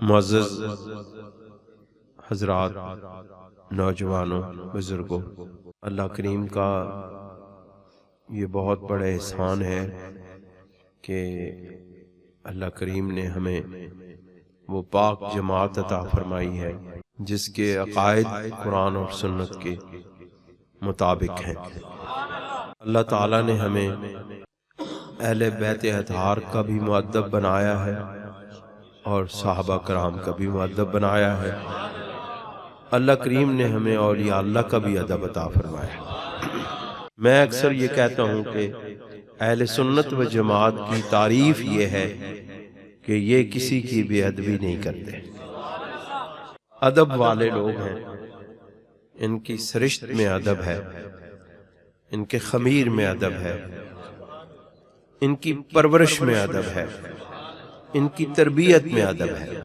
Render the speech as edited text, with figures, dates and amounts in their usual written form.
मुअज़्ज़ज़ हज़रात, नौजवानों, बुज़ुर्गों, अल्लाह करीम का ये बहुत बड़ा एहसान है कि अल्लाह करीम ने हमें वो पाक जमात अता फरमाई है जिसके अकायद कुरान और सुन्नत के मुताबिक हैं। अल्लाह ताला ने हमें अहले बैत अतहार का भी मुअद्दब बनाया है और सहाबा कराम का भी मुअद्दब बनाया है। अल्लाह करीम ने हमें औलिया अल्लाह का भी अदब अता फरमाया। मैं अक्सर ये कहता हूँ कि अहले सुन्नत व जमात की तारीफ ये है कि ये किसी की बेअदबी नहीं करते, अदब वाले लोग हैं। इनकी सरिश्त में अदब है, इनके खमीर में अदब है, इनकी परवरिश में अदब है, इनकी तरबियत में अदब है।